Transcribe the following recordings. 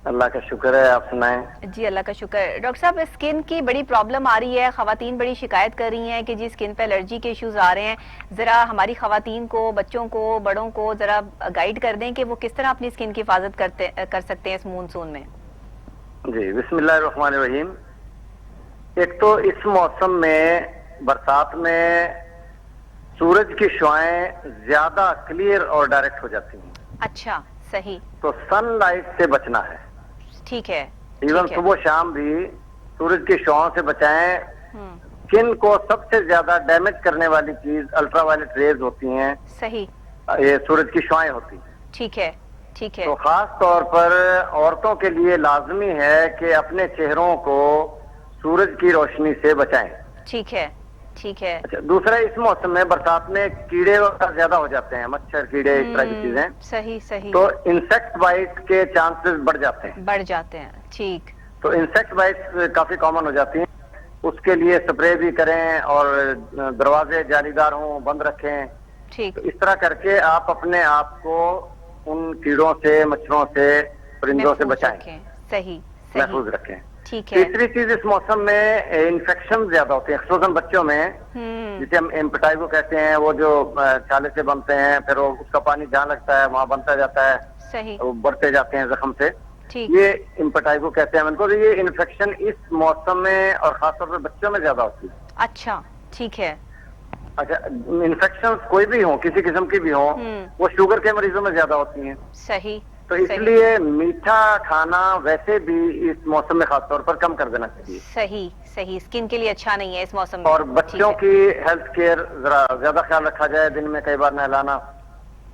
अल्लाह का शुक्र है, आप सुनाएं। जी अल्लाह का शुक्र। डॉक्टर साहब, स्किन की बड़ी प्रॉब्लम आ रही है, खवातीन बड़ी शिकायत कर रही हैं कि जी स्किन पे एलर्जी के इश्यूज आ रहे हैं। जरा हमारी खवातीन को, बच्चों को, बड़ों को जरा गाइड कर दें कि वो किस तरह अपनी स्किन की हिफाजत कर सकते हैं इस मानसून में। जी, बिस्मिल्लाहिर्रहमानिर्रहीम। एक तो इस मौसम में बरसात में सूरज की शुआएं ज्यादा क्लियर और डायरेक्ट हो जाती हैं। अच्छा, सही। तो सनलाइट से बचना है। ठीक है। इवन ठीक है। सुबह शाम भी सूरज की शुआओं से बचाएं। हम्म। स्किन को सबसे ज्यादा डैमेज करने वाली चीज अल्ट्रावायलेट रेज होती हैं। सही। ये सूरज की शुआएं होती हैं। ठीक है। ठीक है। तो खास तौर पर औरतों के लिए लाजमी है कि अपने चेहरों को सूरज की रोशनी से बचाएं। ठीक है। ठीक है। अच्छा, दूसरा, इस मौसम में बरसात में कीड़े वगैरह ज्यादा हो जाते हैं, मच्छर कीड़े इस तरह की चीजें। सही सही। तो इंसेक्ट बाइट के चांसेस बढ़ जाते हैं। बढ़ जाते हैं। ठीक। तो इंसेक्ट बाइट काफी कॉमन हो जाती हैं। उसके लिए स्प्रे भी करें और दरवाजे जालीदार हों, बंद रखें। ठीक। तो इस तरह करके आप अपने आप को उन कीड़ों से, मच्छरों से, परिंदों से बचाएं, सही। महफूज रखें। ठीक है। तीसरी चीज, इस मौसम में इन्फेक्शन ज्यादा होते हैं, खुसूसन बच्चों में, जिसे हम इम्पेटाइगो कहते हैं। वो जो छाले से बनते हैं, फिर वो उसका पानी जहाँ लगता है वहां बनता जाता है। सही। वो बढ़ते जाते हैं जख्म से। ठीक। ये इम्पेटाइगो कहते हैं इनको। तो ये इन्फेक्शन इस मौसम में और खासतौर पर बच्चों में ज्यादा होती है। अच्छा, ठीक है। अच्छा, इन्फेक्शन कोई भी हो, किसी किस्म की भी हो, वो शुगर के मरीजों में ज्यादा होती हैं। सही। तो इसलिए मीठा खाना वैसे भी इस मौसम में खासतौर पर कम कर देना चाहिए। सही सही, स्किन के लिए अच्छा नहीं है इस मौसम में। और बच्चों की हेल्थ केयर जरा ज्यादा ख्याल रखा जाए। दिन में कई बार नहलाना।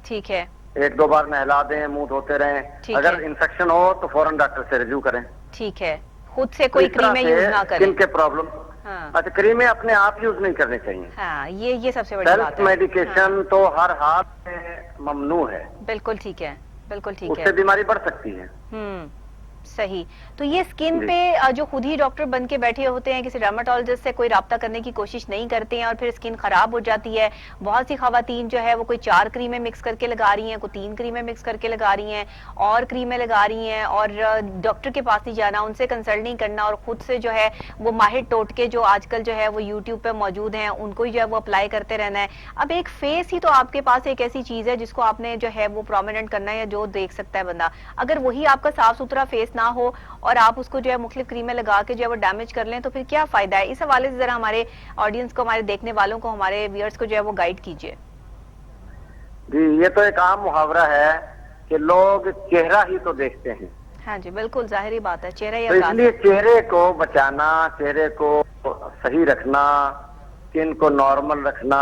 ठीक है। 1-2 बार नहला दें, मुंह धोते रहें। अगर इन्फेक्शन हो तो फौरन डॉक्टर से रिव्यू करें। ठीक है। खुद से कोई क्रीमें यूज ना करें। स्किन के प्रॉब्लम। हाँ। अच्छा, क्रीमें अपने आप यूज नहीं करनी चाहिए। हाँ, ये सबसे बड़ी बात है। सेल्फ मेडिकेशन तो हर हाल में ममनू है। बिल्कुल ठीक है। बिल्कुल ठीक है। उससे बीमारी बढ़ सकती है। सही। तो ये स्किन पे जो खुद ही डॉक्टर बन के बैठे होते हैं, किसी डर्माटोलॉजिस्ट से कोई राब्ता करने की कोशिश नहीं करते हैं और फिर स्किन खराब हो जाती है। बहुत सी खवातीन जो है वो कोई 4 क्रीमें मिक्स करके लगा रही हैं, कोई 3 क्रीमें मिक्स करके लगा रही हैं, और क्रीमें लगा रही हैं, और डॉक्टर के पास नहीं जाना, उनसे कंसल्ट नहीं करना, और खुद से जो है वो माहिर टोटके जो आजकल जो है वो यूट्यूब पे मौजूद हैं उनको ही जो है वो अप्लाई करते रहना है। अब एक फेस ही तो आपके पास एक ऐसी चीज है जिसको आपने जो है वो प्रोमिनेंट करना है, या जो देख सकता है बंदा। अगर वही आपका साफ सुथरा फेस ना हो और आप उसको जो है मुख्तलिफ क्रीमें लगा के जो है वो डैमेज कर लें, तो फिर क्या फायदा है। इस हवाले से जरा हमारे ऑडियंस को, हमारे देखने वालों को, हमारे व्यूअर्स को जो है वो गाइड कीजिए। जी, ये तो एक आम मुहावरा है कि लोग चेहरा ही तो देखते हैं। हाँ जी, बिल्कुल जाहिर बात है, चेहरा ही तो इसलिए चेहरे को बचाना, चेहरे को सही रखना, स्किन को नॉर्मल रखना,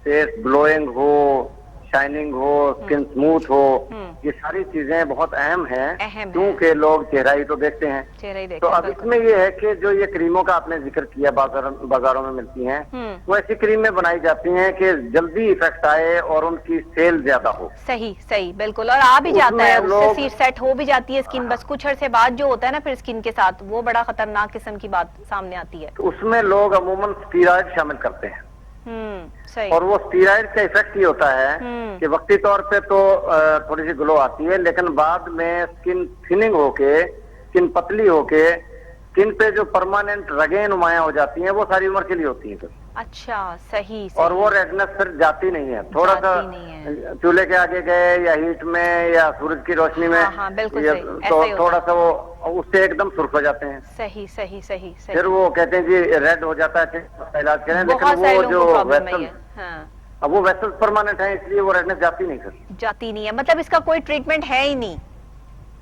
फेस ग्लोइंग हो, शाइनिंग हो, स्किन स्मूथ हो, ये सारी चीजें बहुत अहम हैं, क्योंकि लोग चेहरा ही तो देखते हैं। चेहरा ही देखते तो अब इसमें ये है कि जो ये क्रीमों का आपने जिक्र किया, बाजारों में मिलती हैं, वो ऐसी क्रीमें बनाई जाती हैं कि जल्दी इफेक्ट आए और उनकी सेल ज्यादा हो। सही सही, बिल्कुल। और आ भी जाता है, उससे सेट हो भी जाती है स्किन, बस कुछ अरसे बाद जो होता है ना फिर स्किन के साथ, वो बड़ा खतरनाक किस्म की बात सामने आती है। तो उसमें लोग अमूमन स्टीरॉइड शामिल करते हैं। सही। और वो स्टीरॉइड का इफेक्ट ये होता है कि वक्ती तौर पे तो थोड़ी सी ग्लो आती है, लेकिन बाद में स्किन थिनिंग होके, स्किन पतली होके, स्किन पे जो परमानेंट रगें नुमाया हो जाती हैं, वो सारी उम्र के लिए होती हैं। अच्छा, सही। और वो रेडनेस फिर जाती नहीं है। थोड़ा सा चूल्हे के आगे गए या हीट में या सूरज की रोशनी में, हाँ, बिल्कुल सही, तो थोड़ा सा वो उससे एकदम सुर्ख हो जाते हैं। सही सही सही सही। फिर वो कहते हैं जी रेड हो जाता है, इलाज करें, लेकिन वो जो अब वो वेसल्स परमानेंट है, इसलिए वो रेडनेस जाती नहीं है। मतलब इसका कोई ट्रीटमेंट है ही नहीं।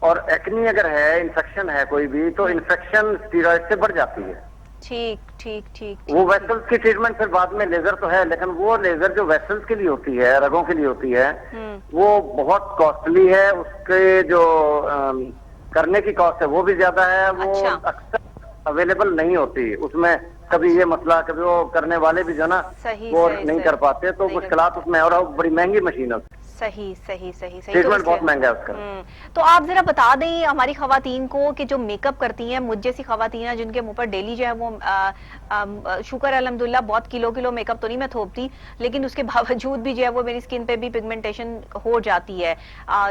और एक्नी अगर है, इन्फेक्शन है कोई भी, तो इन्फेक्शन स्टीरॉइड से बढ़ जाती है। ठीक ठीक ठीक। वो वेसल्स की ट्रीटमेंट फिर बाद में लेजर तो है, लेकिन वो लेजर जो वेसल्स के लिए होती है, रगों के लिए होती है, वो बहुत कॉस्टली है। उसके जो करने की कॉस्ट है वो भी ज्यादा है। वो अक्सर अवेलेबल नहीं होती। उसमें कभी ये मसला, कभी वो करने वाले भी जो ना वो नहीं कर पाते, तो मुश्किलात उसमें, और बड़ी महंगी मशीन है। सही सही सही सही। ट्रीटमेंट बहुत महंगा है उसका। तो आप जरा बता दें हमारी खवातीन को कि जो मेकअप करती हैं, मुझ जैसी खवातीन हैं जिनके मुंह पर डेली जो है वो शुक्र अल्हम्दुलिल्लाह बहुत किलो किलो मेकअप तो नहीं मैं थोपती, लेकिन उसके बावजूद भी जो है वो मेरी स्किन पे भी पिगमेंटेशन हो जाती है।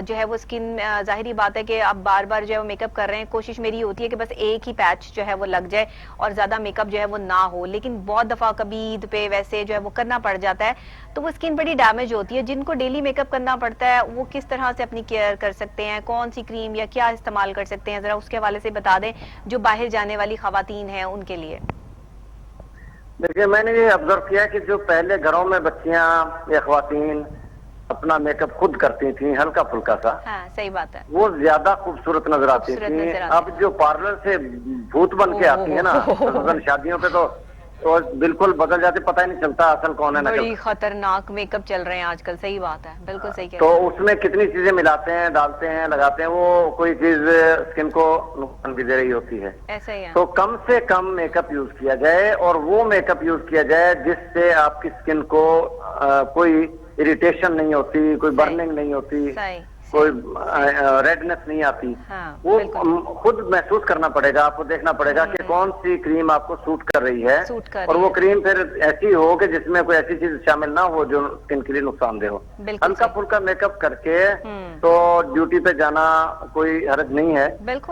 जो है वो स्किन जाहिर बात है कि आप बार बार जो है वो मेकअप कर रहे हैं, कोशिश मेरी होती है कि बस एक ही पैच जो है वो लग जाए और ज्यादा मेकअप जो है वो ना हो, लेकिन बहुत दफा कभी ईद पे वैसे जो है वो करना पड़ जाता है, तो वो स्किन बड़ी डैमेज होती है। जिनको डेली मेकअप करना पड़ता है वो किस तरह से अपनी केयर कर सकते हैं, कौन सी क्रीम या क्या इस्तेमाल कर सकते हैं, जरा उसके हवाले से बता दें जो बाहर जाने वाली खवातीन हैं उनके लिए। देखिए, मैंने ये ऑब्जर्व किया कि जो पहले घरों में बच्चियां या खवातीन अपना मेकअप खुद करती थी हल्का फुल्का सा, हाँ सही बात है, वो ज्यादा खूबसूरत नजर आती थी। अब जो पार्लर से भूत बन के आती है ना शादियों पे, तो बिल्कुल बदल जाते, पता ही नहीं चलता असल कौन है नकल। बड़ी खतरनाक मेकअप चल रहे हैं आजकल, सही बात है, बिल्कुल सही कह तो रहे हैं। उसमें कितनी चीजें मिलाते हैं, डालते हैं, लगाते हैं, वो कोई चीज स्किन को नुकसान भी दे रही होती है। ऐसा ही है। तो कम से कम मेकअप यूज किया जाए और वो मेकअप यूज किया जाए जिससे आपकी स्किन को कोई इरिटेशन नहीं होती, कोई बर्निंग नहीं होती, कोई रेडनेस नहीं आती। हाँ, वो खुद महसूस करना पड़ेगा, आपको देखना पड़ेगा कि कौन सी क्रीम आपको सूट कर रही है, और वो क्रीम फिर ऐसी हो कि जिसमें कोई ऐसी चीज शामिल ना हो जो स्किन के लिए नुकसानदेह हो। हल्का फुल्का मेकअप करके तो ड्यूटी पे जाना कोई हर्ज नहीं है,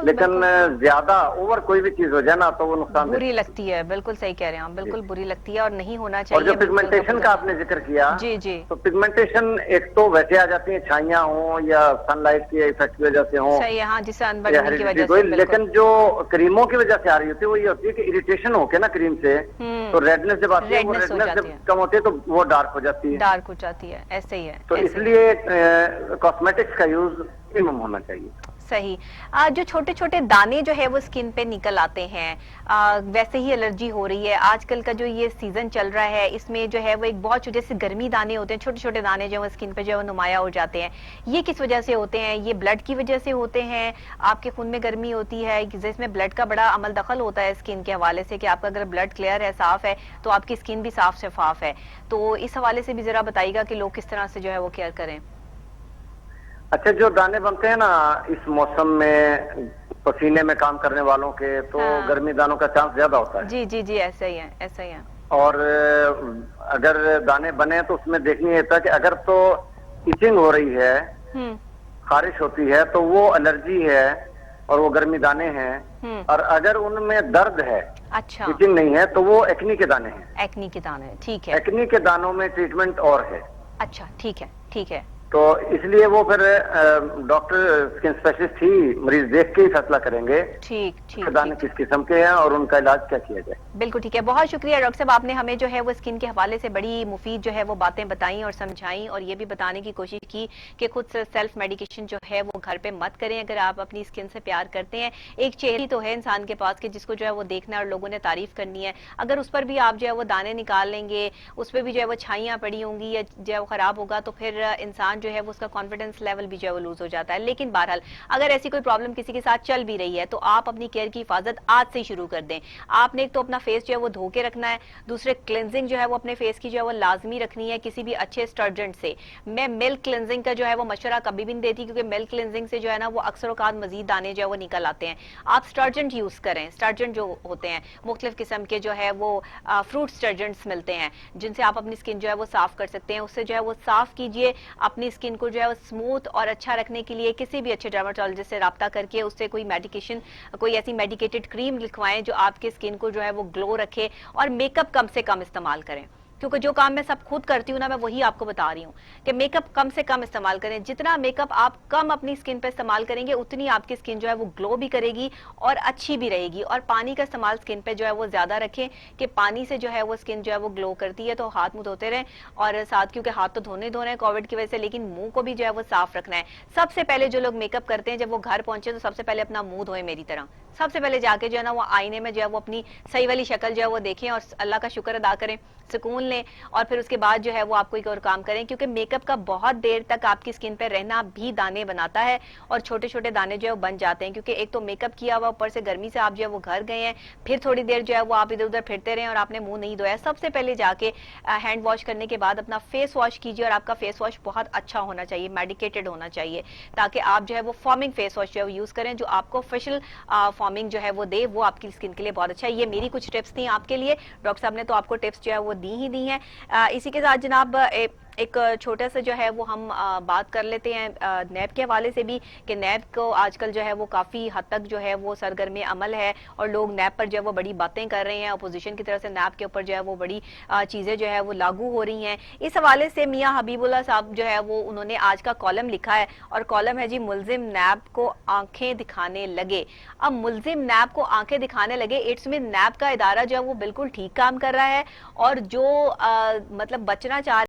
लेकिन ज्यादा ओवर कोई भी चीज हो जाए ना तो वो नुकसान बुरी लगती है। बिल्कुल सही कह रहे हैं आप, बिल्कुल बुरी लगती है और नहीं होना चाहिए। और जो पिगमेंटेशन का आपने जिक्र किया, जी जी, तो पिगमेंटेशन एक तो वैसे आ जाती है, छाइयां हो या सनलाइट के इफेक्ट की वजह से हो, सही है, हाँ, जिससे अनबर्निंग की वजह से, लेकिन जो क्रीमों की वजह से आ रही होती है वो ये होती है कि इरिटेशन होके ना क्रीम से, तो रेडनेस जब आती है, वो रेडनेस जब कम होती है तो वो डार्क हो जाती है, डार्क हो जाती है, ऐसे ही है। तो इसलिए कॉस्मेटिक्स का यूज मिनिमम होना चाहिए। सही। जो छोटे छोटे दाने जो है वो स्किन पे निकल आते हैं, वैसे ही एलर्जी हो रही है। आजकल का जो ये सीजन चल रहा है इसमें जो है वो एक बहुत जैसे गर्मी दाने होते हैं, छोटे छोटे दाने जो है स्किन पे जो है वो नुमाया हो जाते हैं। ये किस वजह से होते हैं? ये ब्लड की वजह से होते हैं, आपके खून में गर्मी होती है, जिसमें ब्लड का बड़ा अमल दखल होता है स्किन के हवाले से कि आपका अगर ब्लड क्लियर है, साफ है, तो आपकी स्किन भी साफ शफाफ है। तो इस हवाले से भी जरा बताइएगा कि लोग किस तरह से जो है वो केयर करें। अच्छा, जो दाने बनते हैं ना इस मौसम में पसीने में काम करने वालों के, तो हाँ। गर्मी दानों का चांस ज्यादा होता है। जी जी जी, ऐसा ही है, ऐसा ही है। और अगर दाने बने तो उसमें देखनी है कि अगर तो इचिंग हो रही है, खारिश होती है, तो वो एलर्जी है और वो गर्मी दाने हैं। और अगर उनमें दर्द है, अच्छा, इचिंग नहीं है, तो वो एक्नी के दाने हैं। एक्नी के दाने, ठीक है। एक्नी के दानों में ट्रीटमेंट और है। अच्छा, ठीक है, ठीक है। तो इसलिए वो फिर डॉक्टर स्किन स्पेशलिस्ट ही मरीज देख के ही फैसला करेंगे ठीक ठीक दाने किस किस्म के हैं और उनका इलाज क्या किया जाए। बिल्कुल ठीक है, बहुत शुक्रिया डॉक्टर साहब, आपने हमें जो है वो स्किन के हवाले से बड़ी मुफीद जो है वो बातें बताई और समझाई, और ये भी बताने की कोशिश की कि खुद से सेल्फ मेडिकेशन जो है वो घर पे मत करें अगर आप अपनी स्किन से प्यार करते हैं। एक चेहरा तो है इंसान के पास कि जिसको जो है वो देखना और लोगों ने तारीफ करनी है, अगर उस पर भी आप जो है वो दाने निकाल लेंगे, उस पर भी जो है वो छाइयां पड़ी होंगी या जो है वो खराब होगा, तो फिर इंसान जो है वो उसका कॉन्फिडेंस लेवल भी जो है वो लूज हो जाता है। लेकिन बहरहाल अगर ऐसी कोई प्रॉब्लम किसी के साथ चल भी रही है तो आप अपनी केयर की हिफाजत आज से शुरू कर दें। आपने एक तो अपना फेस जो है वो धो के रखना है, दूसरे क्लेंजिंग जो है वो अपने फेस की जो है वो लाजमी रखनी है किसी भी अच्छे स्टर्जेंट से। मैं मिल्क क्लेंजिंग का जो है वो मशवरा कभी भी नहीं देती, क्योंकि मिल्क क्लेंजिंग से जो है ना वो अक्सर औकात मजीद दाने जो है वो निकल आते हैं। आप स्टर्जेंट यूज करें, स्टर्जेंट जो होते हैं मुख्तलिफ किस्म के जो है वो फ्रूट स्टर्जेंट्स मिलते हैं जिनसे आप अपनी स्किन जो है वो साफ कर सकते हैं। उससे जो है वो साफ कीजिए अपनी स्किन को जो है वो स्मूथ और अच्छा रखने के लिए किसी भी अच्छे डर्माटोलॉजिस्ट से राब्ता करके उससे कोई मेडिकेशन, कोई ऐसी मेडिकेटेड क्रीम लिखवाएं जो आपके स्किन को जो है वो ग्लो रखे, और मेकअप कम से कम इस्तेमाल करें, क्योंकि जो काम मैं सब खुद करती हूँ ना, मैं वही आपको बता रही हूँ कि मेकअप कम से कम इस्तेमाल करें। जितना मेकअप आप कम अपनी स्किन पे इस्तेमाल करेंगे उतनी आपकी स्किन जो है वो ग्लो भी करेगी और अच्छी भी रहेगी। और पानी का इस्तेमाल स्किन पे जो है वो ज्यादा रखें कि पानी से जो है वो स्किन जो है वो ग्लो करती है। तो हाथ मुंह धोते रहें, और साथ क्योंकि हाथ तो धोने धो रहे हैं कोविड की वजह से, लेकिन मुंह को भी जो है वो साफ रखना है। सबसे पहले जो लोग मेकअप करते हैं जब वो घर पहुंचे तो सबसे पहले अपना मुंह धोए मेरी तरह, सबसे पहले जाके जो है ना वो आईने में जो है वो अपनी सही वाली शक्ल जो है वो देखें और अल्लाह का शुक्र अदा करें, सुकून लें, और फिर उसके बाद जो है वो आप कोई और काम करें, क्योंकि मेकअप का बहुत देर तक आपकी स्किन पे रहना भी दाने बनाता है और छोटे छोटे दाने जो है वो बन जाते हैं, क्योंकि एक तो मेकअप किया हुआ, ऊपर से गर्मी से आप जो है वो घर गए हैं, फिर थोड़ी देर जो है वो आप इधर उधर फिरते रहे और आपने मुंह नहीं धोया। सबसे पहले जाके हैंड वॉश करने के बाद अपना फेस वॉश कीजिए, और आपका फेस वॉश बहुत अच्छा होना चाहिए, मेडिकेटेड होना चाहिए, ताकि आप जो है वो फॉर्मिंग फेस वॉश जो है वो यूज करें, जो आपको ऑफिशियल फॉर्मिंग जो है वो दे, वो आपकी स्किन के लिए बहुत अच्छा है। ये मेरी कुछ टिप्स थी आपके लिए, डॉक्टर साहब ने तो आपको टिप्स जो है वो दी ही दी हैं। इसी के साथ जनाब एक छोटा सा जो है वो हम बात कर लेते हैं नैब के हवाले से भी, कि नैब को आजकल जो है वो काफ़ी हद तक जो है वो सरगर्म अमल है और लोग नैब पर जो है वो बड़ी बातें कर रहे हैं, अपोजिशन की तरफ से नैब के ऊपर जो है वो बड़ी चीज़ें जो है वो लागू हो रही हैं। इस हवाले से मियां हबीबुल्लाह साहब जो है वो उन्होंने आज का कॉलम लिखा है, और कॉलम है जी, मुल्जिम नैब को आंखें दिखाने लगे। अब मुल्जिम नैब को आंखें दिखाने लगे, इट्स मीन नैब का इदारा जो है वो बिल्कुल ठीक काम कर रहा है, और जो मतलब बचना चाह